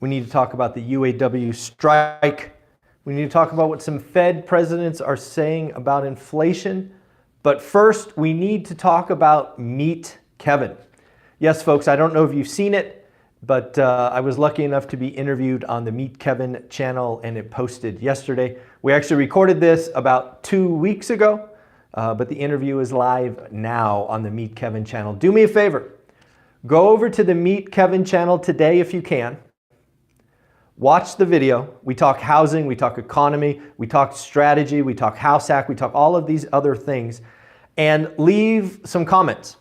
We need to talk about the UAW strike. We need to talk about what some Fed presidents are saying about inflation. But first, we need to talk about Meet Kevin. Yes, folks, I don't know if you've seen it, but I was lucky enough to be interviewed on the Meet Kevin channel, and it posted yesterday. We actually recorded this about 2 weeks ago, but the interview is live now on the Meet Kevin channel. Do me a favor. Go over to the Meet Kevin channel today if you can. Watch the video. We talk housing, we talk economy, we talk strategy, we talk house hack, we talk all of these other things. And leave some comments.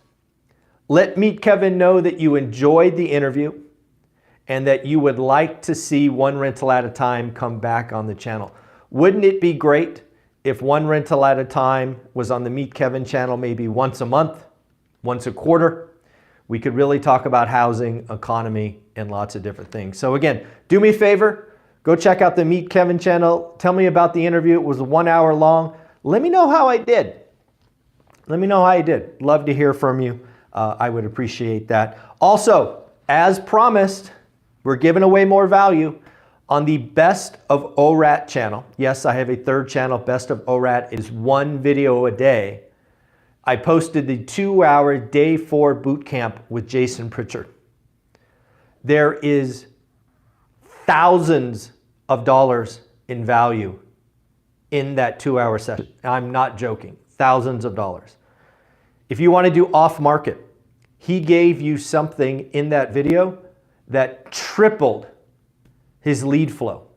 Let Meet Kevin know that you enjoyed the interview and that you would like to see One Rental at a Time come back on the channel. Wouldn't it be great if One Rental at a Time was on the Meet Kevin channel maybe once a month, once a quarter? We could really talk about housing, economy, and lots of different things. So again, do me a favor, go check out the Meet Kevin channel. Tell me about the interview. It was 1 hour long. Let me know how I did. Let me know how I did. Love to hear from you. I would appreciate that. Also, as promised, we're giving away more value on the Best of ORAT channel. Yes, I have a third channel. Best of ORAT is one video a day. I posted the 2-hour day 4 boot camp with Jason Pritchard. There is thousands of dollars in value in that 2-hour session. I'm not joking, thousands of dollars. If you want to do off market, he gave you something in that video that tripled his lead flow.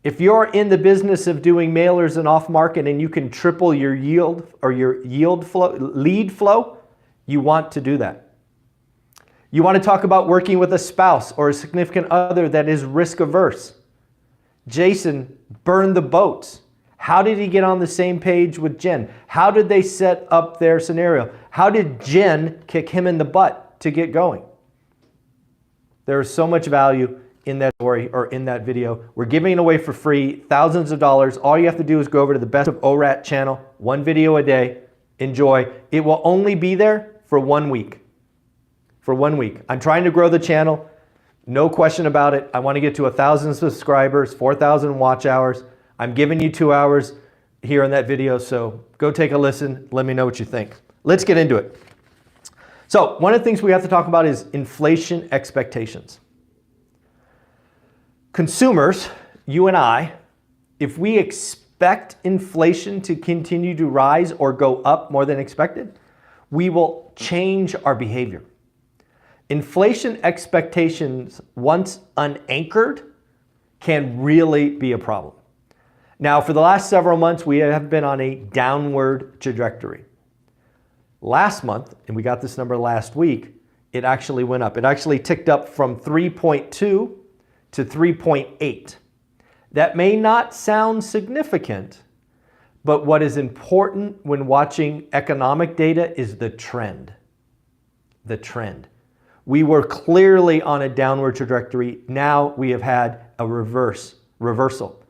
If you're in the business of doing mailers and off market and you can triple your yield or your lead flow, you want to do that. You want to talk about working with a spouse or a significant other that is risk averse. Jason burned the boats. How did he get on the same page with Jen? How did they set up their scenario? How did Jen kick him in the butt to get going? There is so much value in that story or in that video. We're giving it away for free, thousands of dollars. All you have to do is go over to the Best of ORAT channel, one video a day. Enjoy. It will only be there for 1 week. For 1 week. I'm trying to grow the channel. No question about it. I want to get to 1,000 subscribers, 4,000 watch hours. I'm giving you 2 hours here in that video, so go take a listen. Let me know what you think. Let's get into it. So one of the things we have to talk about is inflation expectations. Consumers, you and I, if we expect inflation to continue to rise or go up more than expected, we will change our behavior. Inflation expectations, once unanchored, can really be a problem. Now, for the last several months, we have been on a downward trajectory. Last month, and we got this number last week, it actually went up. It actually ticked up from 3.2 to 3.8. That may not sound significant, but what is important when watching economic data is the trend. The trend. We were clearly on a downward trajectory. Now we have had a reversal.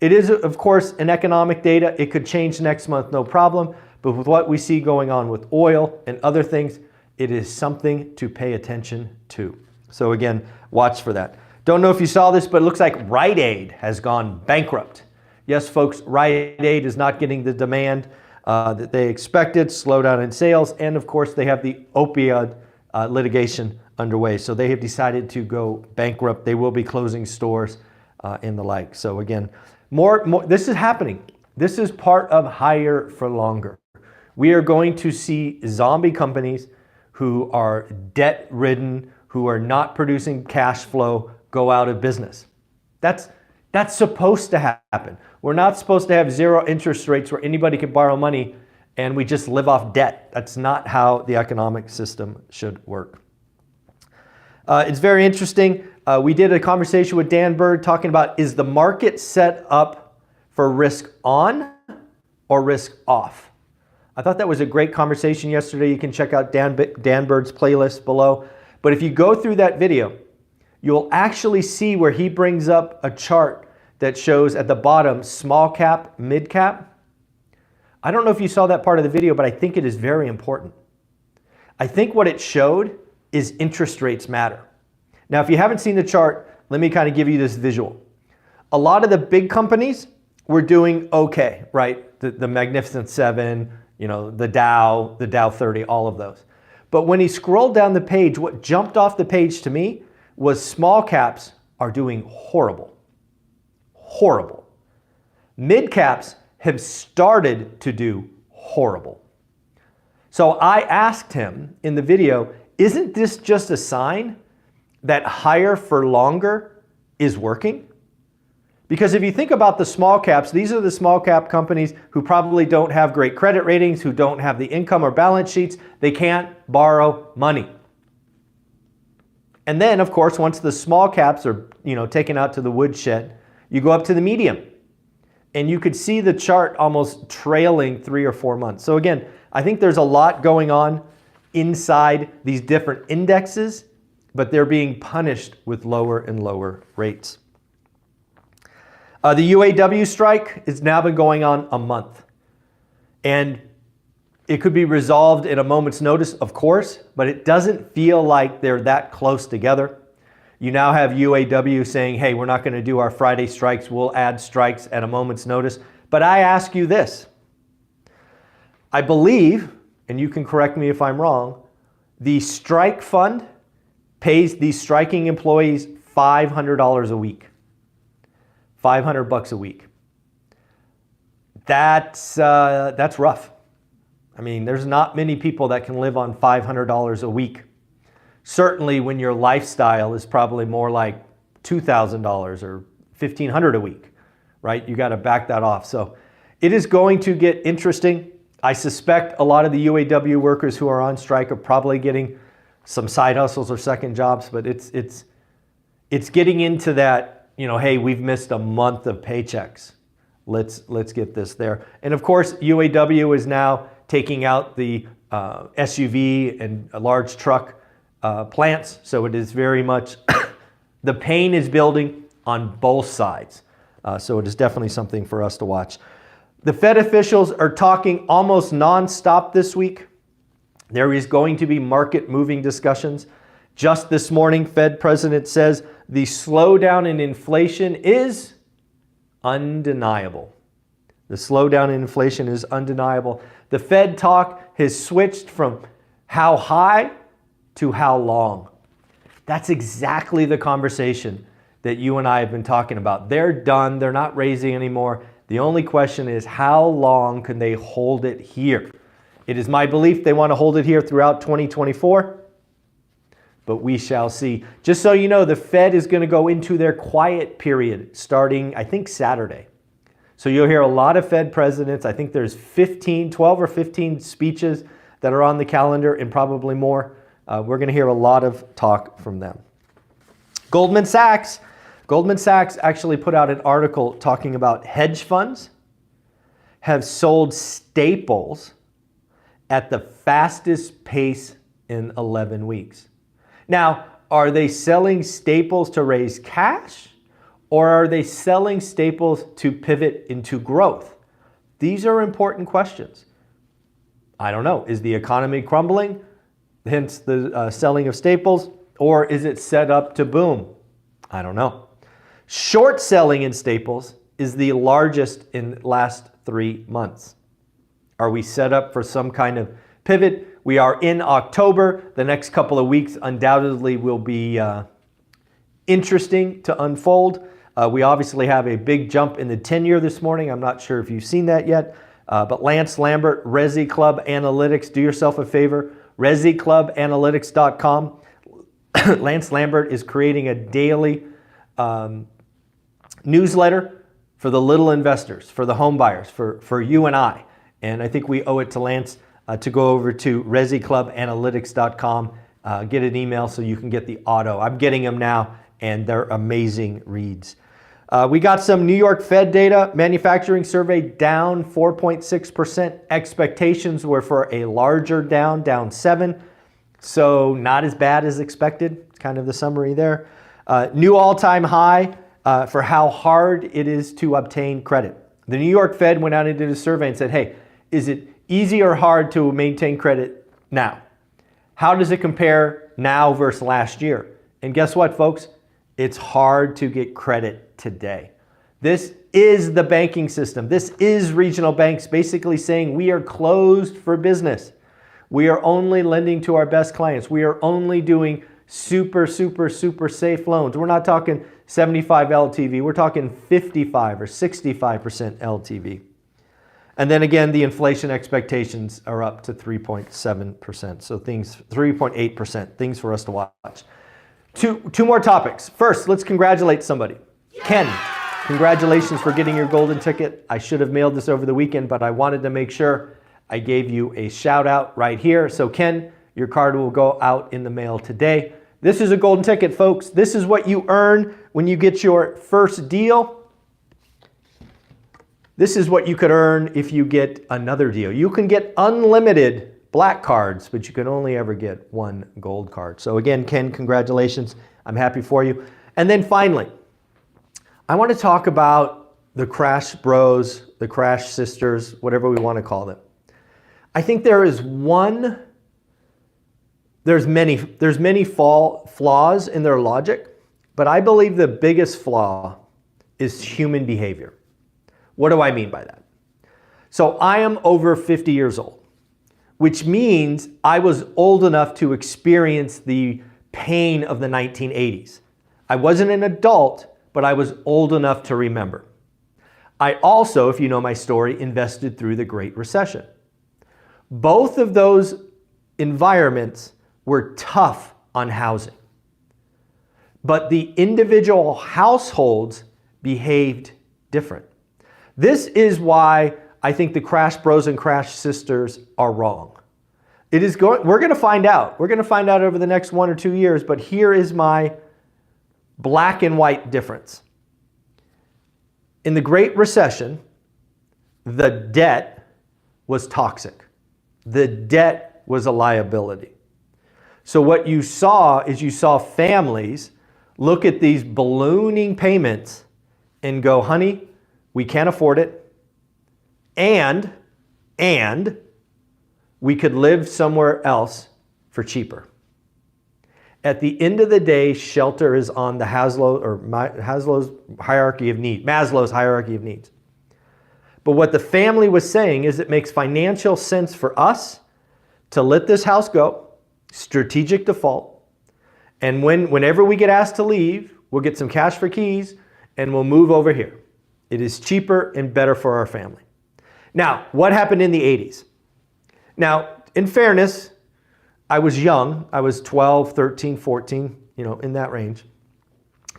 It is, of course, an economic data. It could change next month, no problem. But with what we see going on with oil and other things, it is something to pay attention to. So again, watch for that. Don't know if you saw this, but it looks like Rite Aid has gone bankrupt. Yes, folks, Rite Aid is not getting the demand that they expected, slowdown in sales, and of course they have the opioid litigation underway. So they have decided to go bankrupt. They will be closing stores and the like. So again, more, this is happening. This is part of higher for longer. We are going to see zombie companies who are debt-ridden, who are not producing cash flow, go out of business. That's supposed to happen. We're not supposed to have zero interest rates where anybody can borrow money and we just live off debt. That's not how the economic system should work. It's very interesting. We did a conversation with Dan Bird talking about, is the market set up for risk on or risk off? I thought that was a great conversation yesterday. You can check out Dan Bird's playlist below. But if you go through that video, you'll actually see where he brings up a chart that shows at the bottom small cap, mid cap. I don't know if you saw that part of the video, but I think it is very important. I think what it showed is interest rates matter. Now, if you haven't seen the chart, let me kind of give you this visual. A lot of the big companies were doing okay, right? The Magnificent Seven, you know, the Dow 30, all of those. But when he scrolled down the page, what jumped off the page to me was small caps are doing horrible. Horrible. Mid caps have started to do horrible. So I asked him in the video, isn't this just a sign that higher for longer is working? Because if you think about the small caps, these are the small cap companies who probably don't have great credit ratings, who don't have the income or balance sheets. They can't borrow money. And then, of course, once the small caps are, taken out to the woodshed, you go up to the medium. And you could see the chart almost trailing 3 or 4 months. So again, I think there's a lot going on inside these different indexes, but they're being punished with lower and lower rates. The UAW strike has now been going on a month. And it could be resolved in a moment's notice, of course, but it doesn't feel like they're that close together. You now have UAW saying, hey, we're not going to do our Friday strikes. We'll add strikes at a moment's notice. But I ask you this. I believe, and you can correct me if I'm wrong, the strike fund pays these striking employees $500 a week. $500 a week. That's rough. I mean, there's not many people that can live on $500 a week. Certainly when your lifestyle is probably more like $2,000 or $1,500 a week, right? You got to back that off. So it is going to get interesting. I suspect a lot of the UAW workers who are on strike are probably getting some side hustles or second jobs, but it's getting into that, hey, we've missed a month of paychecks. Let's get this there. And of course, UAW is now taking out the SUV and large truck plants. So it is very much, the pain is building on both sides. So it is definitely something for us to watch. The Fed officials are talking almost nonstop this week. There is going to be market moving discussions. Just this morning, Fed president says the slowdown in inflation is undeniable. The slowdown in inflation is undeniable. The Fed talk has switched from how high to how long. That's exactly the conversation that you and I have been talking about. They're done. They're not raising anymore. The only question is, how long can they hold it here? It is my belief they want to hold it here throughout 2024, but we shall see. Just so you know, the Fed is going to go into their quiet period starting, I think, Saturday. So you'll hear a lot of Fed presidents. I think there's 12 or 15 speeches that are on the calendar and probably more. We're going to hear a lot of talk from them. Goldman Sachs actually put out an article talking about hedge funds have sold staples at the fastest pace in 11 weeks. Now, are they selling staples to raise cash, or are they selling staples to pivot into growth? These are important questions. I don't know. Is the economy crumbling, hence the selling of staples, or is it set up to boom? I don't know. Short selling in staples is the largest in the last 3 months. Are we set up for some kind of pivot? We are in October. The next couple of weeks undoubtedly will be interesting to unfold. We obviously have a big jump in the 10-year this morning. I'm not sure if you've seen that yet. But Lance Lambert, Resi Club Analytics, do yourself a favor, ResiClubAnalytics.com. Lance Lambert is creating a daily newsletter for the little investors, for the home buyers, for you and I. And I think we owe it to Lance to go over to ResiClubAnalytics.com, get an email so you can get the auto. I'm getting them now, and they're amazing reads. We got some New York Fed data. Manufacturing survey down 4.6%. Expectations were for a larger down 7. So not as bad as expected. Kind of the summary there. New all-time high for how hard it is to obtain credit. The New York Fed went out and did a survey and said, hey, is it easy or hard to maintain credit now? How does it compare now versus last year? And guess what, folks? it's hard to get credit today. This is the banking system. This is regional banks basically saying we are closed for business. We are only lending to our best clients. We are only doing super safe loans. We're not talking 75 LTV. We're talking 55 or 65% LTV. And then again, the inflation expectations are up to 3.7%. So 3.8%, things for us to watch. Two more topics. First, let's congratulate somebody. Ken, congratulations for getting your golden ticket. I should have mailed this over the weekend, but I wanted to make sure I gave you a shout out right here. So Ken, your card will go out in the mail today. This is a golden ticket, folks. This is what you earn when you get your first deal. This is what you could earn if you get another deal. You can get unlimited black cards, but you can only ever get one gold card. So again, Ken, congratulations. I'm happy for you. And then finally, I want to talk about the crash bros, the crash sisters, whatever we want to call them. I think there's many flaws in their logic, but I believe the biggest flaw is human behavior. What do I mean by that? So I am over 50 years old, which means I was old enough to experience the pain of the 1980s. I wasn't an adult, but I was old enough to remember. I also, if you know my story, invested through the Great Recession. Both of those environments were tough on housing, but the individual households behaved different. This is why I think the crash bros and crash sisters are wrong. We're going to find out. We're going to find out over the next 1 or 2 years, but here is my black and white difference. In the Great Recession, the debt was toxic. The debt was a liability. So what you saw is you saw families look at these ballooning payments and go, honey, we can't afford it, and we could live somewhere else for cheaper. At the end of the day, shelter is on the Maslow's hierarchy of needs. But what the family was saying is it makes financial sense for us to let this house go, strategic default, and whenever we get asked to leave, we'll get some cash for keys and we'll move over here. It is cheaper and better for our family. Now, what happened in the 80s? Now, in fairness, I was young. I was 12, 13, 14, in that range.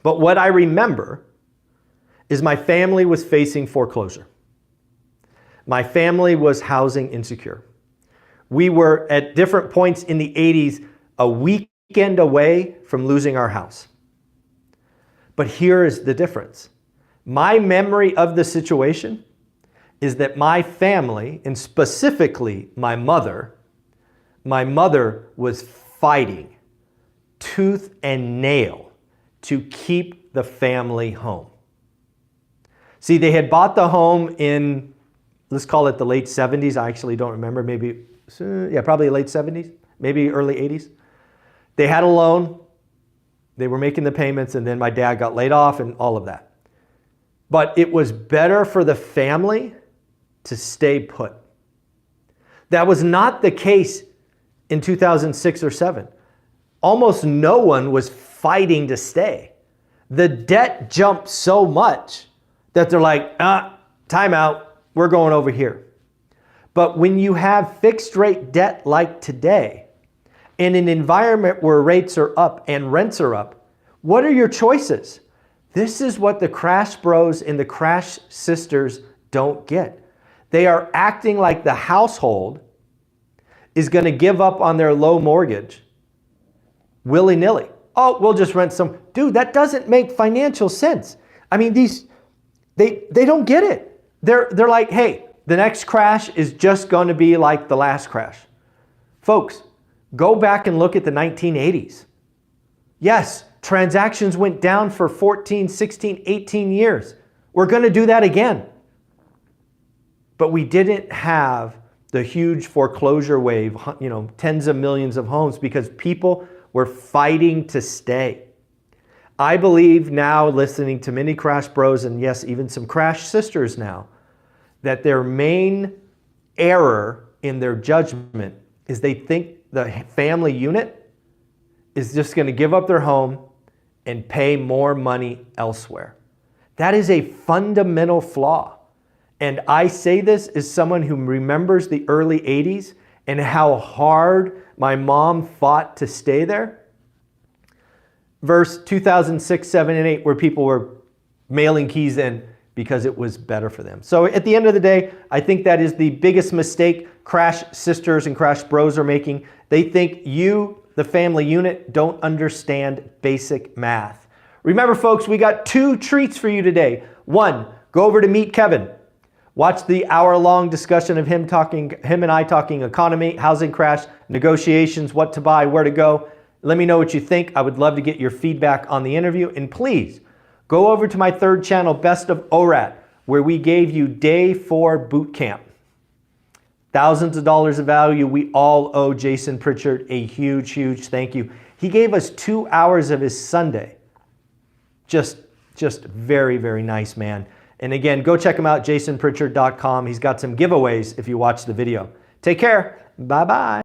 But what I remember is my family was facing foreclosure. My family was housing insecure. We were at different points in the 80s a weekend away from losing our house. But here is the difference. My memory of the situation is that my family, and specifically my mother was fighting tooth and nail to keep the family home. See, they had bought the home in, let's call it the late 70s. I actually don't remember, probably late 70s, maybe early 80s. They had a loan, they were making the payments, and then my dad got laid off and all of that. But it was better for the family to stay put. That was not the case in 2006 or 7. Almost no one was fighting to stay. The debt jumped so much that they're like, time out, we're going over here. But when you have fixed rate debt like today, in an environment where rates are up and rents are up, what are your choices? This is what the crash bros and the crash sisters don't get. They are acting like the household is going to give up on their low mortgage willy-nilly. Oh, we'll just rent some. Dude, that doesn't make financial sense. I mean, they don't get it. They're like, hey, the next crash is just going to be like the last crash. Folks, go back and look at the 1980s. Yes, transactions went down for 14, 16, 18 years. We're going to do that again. But we didn't have the huge foreclosure wave, tens of millions of homes because people were fighting to stay. I believe now, listening to many Crash Bros and yes, even some Crash Sisters now, that their main error in their judgment is they think the family unit is just going to give up their home and pay more money elsewhere. That is a fundamental flaw. And I say this as someone who remembers the early 80s and how hard my mom fought to stay there. Verse 2006, 7, and 8, where people were mailing keys in because it was better for them. So at the end of the day, I think that is the biggest mistake Crash Sisters and Crash Bros are making. They think you, the family unit, don't understand basic math. Remember, folks, we got 2 treats for you today. 1, go over to Meet Kevin. Watch the hour-long discussion of him and I talking economy, housing crash, negotiations, what to buy, where to go. Let me know what you think. I would love to get your feedback on the interview. And please, go over to my 3rd channel, Best of ORAT, where we gave you day 4 boot camp. Thousands of dollars of value. We all owe Jason Pritchard a huge, huge thank you. He gave us 2 hours of his Sunday. Just very, very nice man. And again, go check him out, jasonpritchard.com. He's got some giveaways if you watch the video. Take care. Bye-bye.